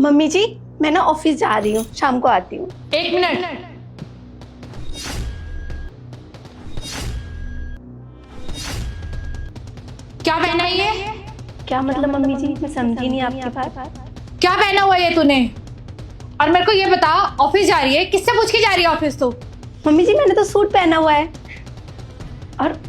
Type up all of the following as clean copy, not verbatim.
Mummy जी, मैं ना office जा रही हूँ, शाम को आती हूँ। एक मिनट, क्या पहना है ये? क्या मतलब मम्मी जी, मैं समझी नहीं आपकी बात। क्या पहना हुआ है ये तूने? और मेरे को ये बता, ऑफिस जा रही है, किससे पूछ के जा रही है ऑफिस तू? मम्मी जी, मैंने तो सूट पहना हुआ है और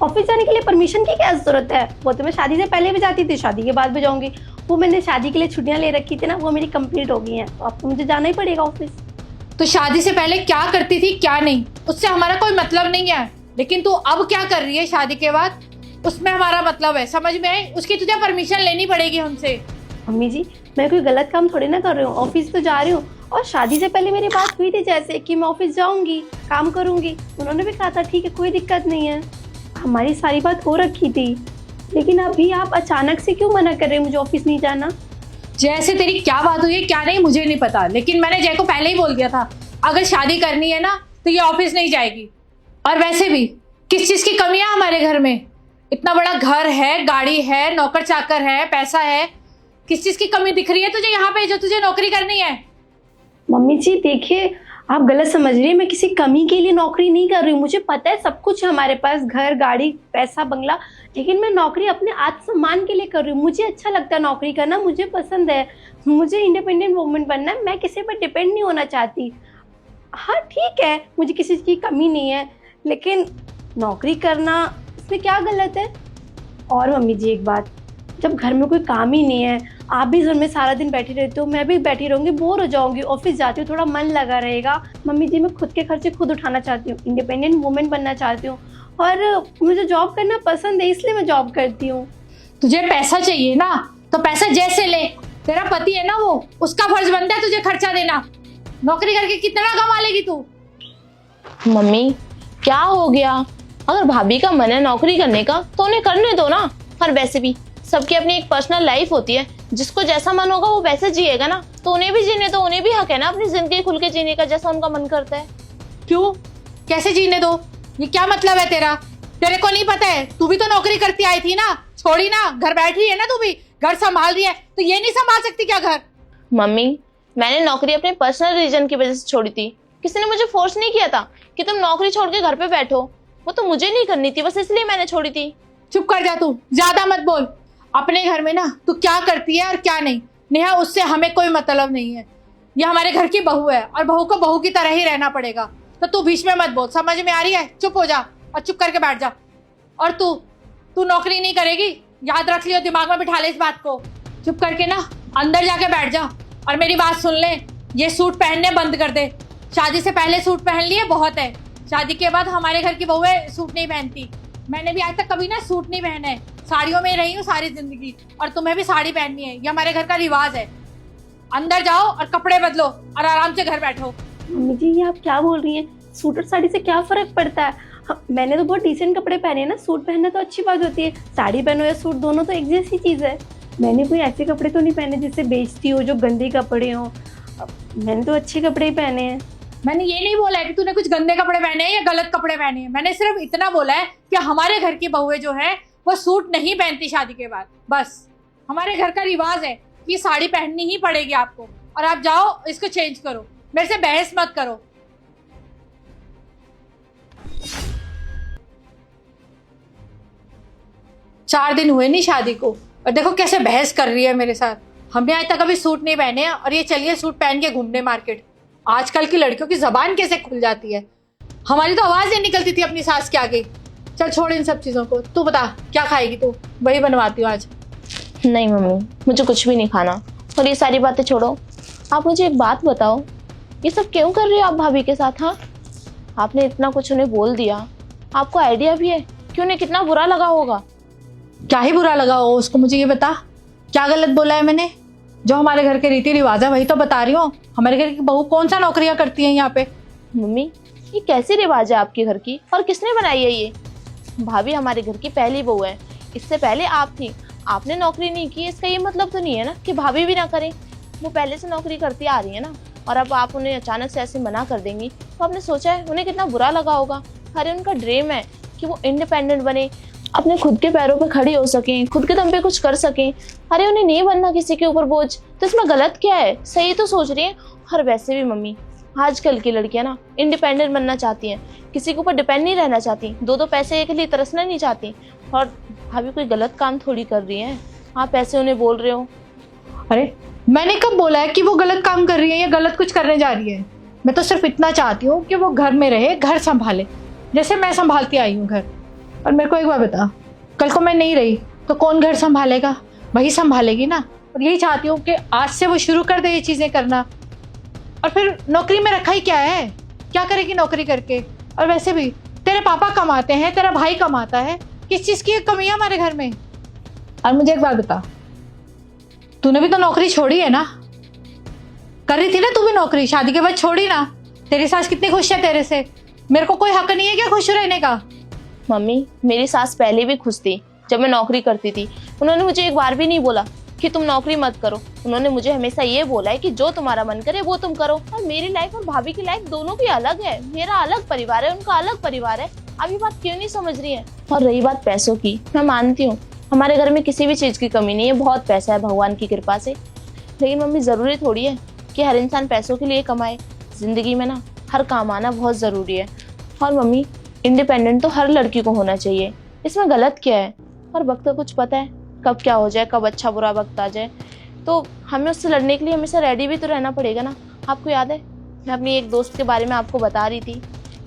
ऑफिस जाने के लिए परमिशन की क्या जरूरत है? वो तो मैं शादी से पहले भी जाती थी, शादी के बाद भी जाऊंगी। वो मैंने शादी के लिए छुट्टियां ले रखी थी ना, वो मेरी कंप्लीट हो गई हैं, तो अब तो मुझे जाना ही पड़ेगा ऑफिस। तो शादी से पहले क्या करती थी क्या नहीं, उससे हमारा कोई मतलब नहीं है। लेकिन तू अब क्या कर रही है शादी के बाद, उसमें हमारा मतलब है। समझ में आई? उसकी तुझे परमिशन लेनी पड़ेगी हमसे। मम्मी जी, मैं कोई गलत काम थोड़ी ना कर रही हूँ, ऑफिस तो जा रही हूँ। और शादी से पहले मेरी बात हुई थी जैसे कि मैं ऑफिस जाऊंगी, काम करूंगी। उन्होंने भी कहा था ठीक है, कोई दिक्कत नहीं है, हमारी सारी बात हो रखी थी। लेकिन अभी आप अचानक से क्यों मना कर रहे हैं मुझे ऑफिस नहीं जाना? जैसे तेरी क्या बात हुई है क्या नहीं मुझे नहीं पता, लेकिन मैंने जय को पहले ही बोल दिया था अगर शादी करनी है ना तो ये ऑफिस नहीं जाएगी। और वैसे भी किस चीज की कमी है हमारे घर में? इतना बड़ा घर है, गाड़ी है, नौकर चाकर है, पैसा है। किस चीज की कमी दिख रही है तुझे यहाँ पे जो तुझे नौकरी करनी है? मम्मी जी देखिए, आप गलत समझ रही हैं, मैं किसी कमी के लिए नौकरी नहीं कर रही हूँ। मुझे पता है सब कुछ है हमारे पास, घर, गाड़ी, पैसा, बंगला। लेकिन मैं नौकरी अपने आत्मसम्मान के लिए कर रही हूँ। मुझे अच्छा लगता है नौकरी करना, मुझे पसंद है। मुझे इंडिपेंडेंट वुमन बनना है, मैं किसी पर डिपेंड नहीं होना चाहती। हाँ ठीक है, मुझे किसी चीज़ की कमी नहीं है, लेकिन नौकरी करना इसमें क्या गलत है? और मम्मी जी एक बात, जब घर में कोई काम ही नहीं है, आप भी घर में सारा दिन बैठी रहते हो, मैं भी बैठी रहूंगी, बोर हो जाऊंगी। ऑफिस जाती हूँ, थोड़ा मन लगा रहेगा। मम्मी जी, मैं खुद के खर्चे खुद उठाना चाहती हूँ, इंडिपेंडेंट वुमेन बनना चाहती हूँ। और मुझे जॉब करना पसंद है, इसलिए मैं जॉब करती हूँ। तुझे पैसा चाहिए ना तो पैसा जैसे ले, तेरा पति है ना वो, उसका फर्ज बनता है तुझे खर्चा देना। नौकरी करके कितना कमा लेगी तू? मम्मी क्या हो गया? अगर भाभी का मन है नौकरी करने का तो उन्हें करने दो ना। और वैसे भी सबकी अपनी एक पर्सनल लाइफ होती है, जिसको जैसा मन होगा वो वैसे जिएगा ना। तो उन्हें भी जीने दो, उन्हें भी हक है ना अपनी जिंदगी खुल के जीने का, जैसा उनका मन करता है। क्यों? कैसे जीने दो? ये क्या मतलब है तेरा? तेरे को नहीं पता है? तू भी तो नौकरी करती आई थी ना, छोड़ी ना, घर बैठ रही है ना, तू भी घर संभाल रही है, तो ये नहीं संभाल सकती क्या घर? मम्मी मैंने नौकरी अपने पर्सनल रीजन की वजह से छोड़ी थी। किसी ने मुझे फोर्स नहीं किया था कि तुम नौकरी छोड़ के घर पे बैठो। वो तो मुझे नहीं करनी थी, बस इसलिए मैंने छोड़ी थी। चुप कर जा, तू ज्यादा मत बोल। अपने घर में ना तू क्या करती है और क्या नहीं, नेहा, उससे हमें कोई मतलब नहीं है। ये हमारे घर की बहू है और बहू को बहू की तरह ही रहना पड़ेगा। तो तू बीच में मत बोल, समझ में आ रही है? चुप हो जा और चुप करके बैठ जा। और तू तू नौकरी नहीं करेगी, याद रख लियो, दिमाग में बिठा ले इस बात को। चुप करके ना अंदर जाके बैठ जा और मेरी बात सुन ले, ये सूट पहनने बंद कर दे। शादी से पहले सूट पहन लिए बहुत है, शादी के बाद हमारे घर की बहुएं सूट नहीं पहनती। मैंने भी आज तक कभी ना सूट नहीं पहना है, साड़ियों में रही हूँ सारी जिंदगी, और तुम्हें भी साड़ी पहननी है, ये हमारे घर का रिवाज है। अंदर जाओ और कपड़े बदलो और आराम से घर बैठो। मम्मी जी ये आप क्या बोल रही हैं? सूट और साड़ी से क्या फर्क पड़ता है? मैंने तो बहुत डिसेंट कपड़े पहने हैं ना, सूट पहनना तो अच्छी बात होती है। साड़ी पहनो या सूट, दोनों तो एक जैसी चीज़ है। मैंने कोई ऐसे कपड़े तो नहीं पहने जिससे बेइज्जती हो, जो गंदे कपड़े हो। मैंने तो अच्छे कपड़े ही पहने हैं। मैंने ये नहीं बोला है कि तूने कुछ गंदे कपड़े पहने हैं या गलत कपड़े पहने हैं। मैंने सिर्फ इतना बोला है कि हमारे घर की बहुएं जो है वो सूट नहीं पहनती शादी के बाद। बस हमारे घर का रिवाज है कि साड़ी पहननी ही पड़ेगी आपको, और आप जाओ इसको चेंज करो, मेरे से बहस मत करो। चार दिन हुए नहीं शादी को और देखो कैसे बहस कर रही है मेरे साथ। हमने आज तक अभी सूट नहीं पहने हैं और ये चलिए सूट पहन के घूमने मार्केट। आजकल की लड़कियों की जबान कैसे खुल जाती है, हमारी तो आवाज नहीं निकलती थी अपनी सास के आगे। चल छोड़ इन सब चीजों को, तू बता क्या खाएगी? तू वही बनवाती हूँ आज। नहीं मम्मी मुझे कुछ भी नहीं खाना, और ये सारी बातें छोड़ो। आप मुझे एक बात बताओ, ये सब क्यों कर रहे हो आप भाभी के साथ? हाँ आपने इतना कुछ उन्हें बोल दिया, आपको आइडिया भी है कि उन्हें कितना बुरा लगा होगा। क्या ही बुरा लगा हो उसको, मुझे ये बता क्या गलत बोला है मैंने? जो हमारे घर के रीति रिवाज है वही तो बता रही हूँ। हमारे घर की बहू कौन सा नौकरियां करती हैं यहाँ पे? मम्मी ये कैसी रिवाज है आपके घर की, और किसने बनाई है ये? भाभी हमारे घर की पहली बहू है, इससे पहले आप थी, आपने नौकरी नहीं की, इसका ये मतलब तो नहीं है ना कि भाभी भी ना करें। वो पहले से नौकरी करती आ रही है ना, और अब आप उन्हें अचानक से ऐसे मना कर देंगी तो आपने सोचा है उन्हें कितना बुरा लगा होगा। अरे उनका ड्रीम है कि वो इंडिपेंडेंट बने, अपने खुद के पैरों पे खड़ी हो सकें, खुद के दम पे कुछ कर सकें। अरे उन्हें नहीं बनना किसी के ऊपर बोझ, तो इसमें गलत क्या है? सही तो सोच रही है। और वैसे भी मम्मी, आजकल की लड़कियां ना इंडिपेंडेंट बनना चाहती हैं, किसी के ऊपर डिपेंड नहीं रहना चाहती, दो दो पैसे के लिए तरसना नहीं चाहती। और भाभी कोई गलत काम थोड़ी कर रही है, आप ऐसे उन्हें बोल रहे हो। अरे मैंने कब बोला है कि वो गलत काम कर रही है या गलत कुछ करने जा रही है? मैं तो सिर्फ इतना चाहती हूँ कि वो घर में रहे, घर संभाले, जैसे मैं संभालती आई हूँ घर। और मेरे को एक बार बता, कल को मैं नहीं रही तो कौन घर संभालेगा? वही संभालेगी ना। और यही चाहती हूँ कि आज से वो शुरू कर दे ये चीज़ें करना। और फिर नौकरी में रखा ही क्या है? क्या करेगी नौकरी करके? और वैसे भी तेरे पापा कमाते हैं, तेरा भाई कमाता है, किस चीज़ की कमी है हमारे घर में? और मुझे एक बात बता, तूने भी तो नौकरी छोड़ी है ना? कर रही थी ना तू भी नौकरी, शादी के बाद छोड़ी ना? तेरी सास कितनी खुश है तेरे से, मेरे को कोई हक नहीं है क्या खुश रहने का? मम्मी, मेरी सास पहले भी खुश थी जब मैं नौकरी करती थी। उन्होंने मुझे एक बार भी नहीं बोला कि तुम नौकरी मत करो। उन्होंने मुझे हमेशा ये बोला है कि जो तुम्हारा मन करे वो तुम करो। और मेरी लाइफ और भाभी की लाइफ दोनों की अलग है। मेरा अलग परिवार है, उनका अलग परिवार है। अब ये बात क्यों नहीं समझ रही है? और रही बात पैसों की, मैं मानती हूँ हमारे घर में किसी भी चीज़ की कमी नहीं है, बहुत पैसा है भगवान की कृपा से। लेकिन मम्मी, ज़रूरी थोड़ी है कि हर इंसान पैसों के लिए कमाए। ज़िंदगी में ना हर काम आना बहुत ज़रूरी है। और मम्मी, इंडिपेंडेंट तो हर लड़की को होना चाहिए, इसमें गलत क्या है? और वक्त का कुछ पता है कब क्या हो जाए, कब अच्छा बुरा वक्त आ जाए, तो हमें उससे लड़ने के लिए हमेशा रेडी भी तो रहना पड़ेगा ना। आपको याद है, मैं अपनी एक दोस्त के बारे में आपको बता रही थी,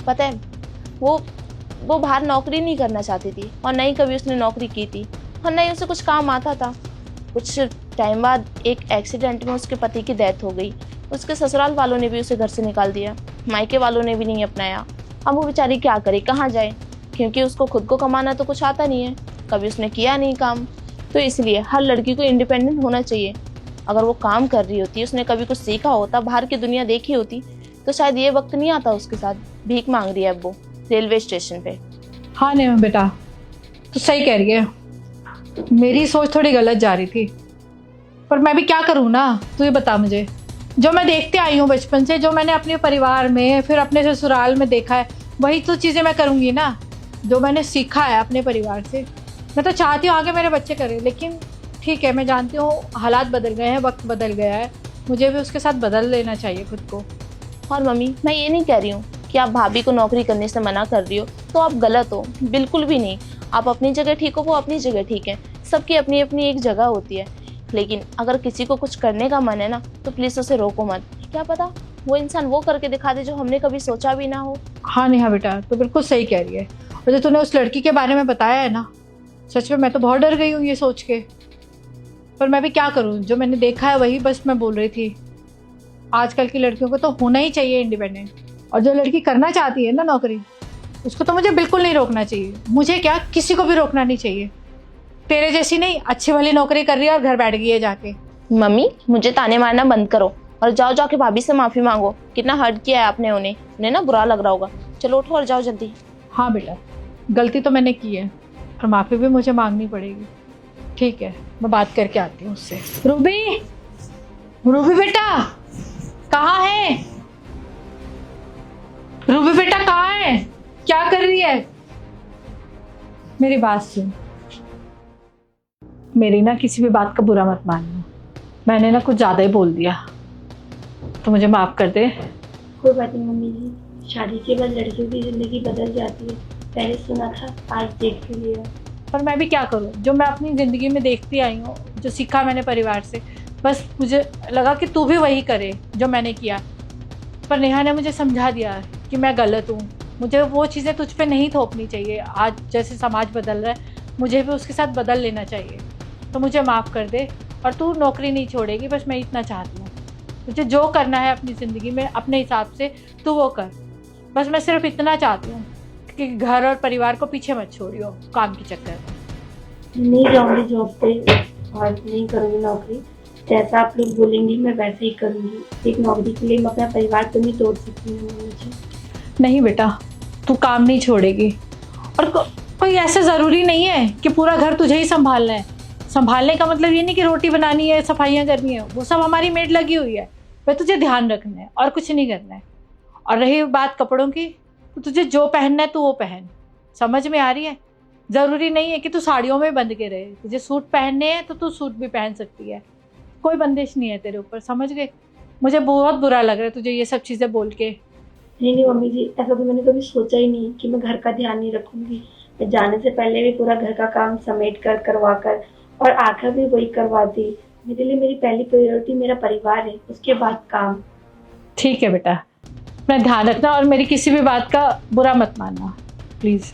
पता है वो बाहर नौकरी नहीं करना चाहती थी और न ही कभी उसने नौकरी की थी और न ही उसे कुछ काम आता था। कुछ टाइम बाद एक एक्सीडेंट में उसके पति की डेथ हो गई। उसके ससुराल वालों ने भी उसे घर से निकाल दिया, मायके वालों ने भी नहीं अपनाया। अब वो बेचारी क्या करे, कहाँ जाए? क्योंकि उसको खुद को कमाना तो कुछ आता नहीं है, कभी उसने किया नहीं काम। तो इसलिए हर लड़की को इंडिपेंडेंट होना चाहिए। अगर वो काम कर रही होती, उसने कभी कुछ सीखा होता, बाहर की दुनिया देखी होती, तो शायद ये वक्त नहीं आता उसके साथ। भीख मांग रही है अब वो रेलवे स्टेशन पे। हाँ नहीं बेटा, तो सही कह रही है, मेरी सोच थोड़ी गलत जा रही थी, पर मैं भी क्या करूँ ना? तू ये बता मुझे, जो मैं देखते आई हूँ बचपन से, जो मैंने अपने परिवार में फिर अपने ससुराल में देखा है, वही तो चीज़ें मैं करूँगी ना, जो मैंने सीखा है अपने परिवार से। मैं तो चाहती हूँ आगे मेरे बच्चे करें, लेकिन ठीक है, मैं जानती हूँ हालात बदल गए हैं, वक्त बदल गया है, मुझे भी उसके साथ बदल लेना चाहिए खुद को। और मम्मी, मैं ये नहीं कह रही हूँ कि आप भाभी को नौकरी करने से मना कर रही हो तो आप गलत हो, बिल्कुल भी नहीं। आप अपनी जगह ठीक हो, वो अपनी जगह ठीक है, सबकी अपनी अपनी एक जगह होती है। लेकिन अगर किसी को कुछ करने का मन है ना, तो प्लीज़ उसे रोको मत। क्या पता वो इंसान वो करके दिखा दे जो हमने कभी सोचा भी ना हो। हाँ नेहा बेटा, तो बिल्कुल सही कह रही है। और जो तूने उस लड़की के बारे में बताया है ना, सच में मैं तो बहुत डर गई हूँ ये सोच के। पर मैं भी क्या करूँ, जो मैंने देखा है वही बस मैं बोल रही थी। आजकल की लड़कियों को तो होना ही चाहिए इंडिपेंडेंट, और जो लड़की करना चाहती है ना नौकरी, उसको तो मुझे बिल्कुल नहीं रोकना चाहिए। मुझे क्या, किसी को भी रोकना नहीं चाहिए। तेरे जैसी नहीं, अच्छी वाली नौकरी कर रही है और घर बैठ गई है जाके। मम्मी, मुझे ताने मारना बंद करो और जाओ जाके भाभी से माफ़ी मांगो। कितना हर्ट किया है आपने उन्हें ना बुरा लग रहा होगा। चलो उठो और जाओ जल्दी। हाँ बेटा, गलती तो मैंने की है और माफ़ी भी मुझे मांगनी पड़ेगी। ठीक है, मैं बात करके आती हूँ उससे। रूबी, रूबी बेटा कहाँ है? रूबी बेटा कहाँ है? क्या कर रही है? मेरी बात सुन, मेरी ना किसी भी बात का बुरा मत मानना। मैंने ना कुछ ज़्यादा ही बोल दिया, तो मुझे माफ़ कर दे। कोई बात नहीं मम्मी जी, शादी के बाद लड़कियों की ज़िंदगी बदल जाती है। पहले सुना था, आज देख के लिया। पर मैं भी क्या करूँ, जो मैं अपनी ज़िंदगी में देखती आई हूँ, जो सीखा मैंने परिवार से, बस मुझे लगा कि तू भी वही करे जो मैंने किया। पर नेहा ने मुझे समझा दिया कि मैं गलत हूँ, मुझे वो चीज़ें तुझ पे नहीं थोपनी चाहिए। आज जैसे समाज बदल रहा है, मुझे भी उसके साथ बदल लेना चाहिए। तो मुझे माफ़ कर दे, और तू नौकरी नहीं छोड़ेगी, बस मैं इतना चाहती हूँ। मुझे जो करना है अपनी ज़िंदगी में अपने हिसाब से तू वो कर, बस मैं सिर्फ इतना चाहती हूँ कि घर और परिवार को पीछे मत छोड़ियो काम के चक्कर में। नहीं जाऊँगी जॉब पे और नहीं करूँगी नौकरी। जैसा आप लोग बोलेंगी मैं वैसे ही करूँगी। एक नौकरी के लिए मैं अपना परिवार तो नहीं तोड़ सकती हूँ मुझे। नहीं बेटा, तू काम नहीं छोड़ेगी, और कोई ऐसा ज़रूरी नहीं है कि पूरा घर तुझे ही संभालना है। संभालने का मतलब ये नहीं कि रोटी बनानी है, सफाइयाँ करनी है, वो सब हमारी मेड लगी हुई है। वह तुझे ध्यान रखना है और कुछ नहीं करना है। और रही बात कपड़ों की, तो तुझे जो पहनना है तू वो पहन। समझ में आ रही है? जरूरी नहीं है कि तू साड़ियों में बंध के रहे। तुझे सूट पहनने हैं तो तू सूट भी पहन सकती है, कोई बंदिश नहीं है तेरे ऊपर, समझ गए? मुझे बहुत बुरा लग रहा है तुझे ये सब चीज़ें बोल के। नहीं नहीं मम्मी जी, ऐसा तो मैंने कभी सोचा ही नहीं कि मैं घर का ध्यान नहीं रखूंगी। मैं जाने से पहले भी पूरा घर का काम समेट कर करवा कर और आकर भी वही करवाती। मेरे लिए मेरी पहली प्रायोरिटी मेरा परिवार है, उसके बाद काम। ठीक है बेटा, अपना ध्यान रखना और मेरी किसी भी बात का बुरा मत मानना प्लीज़।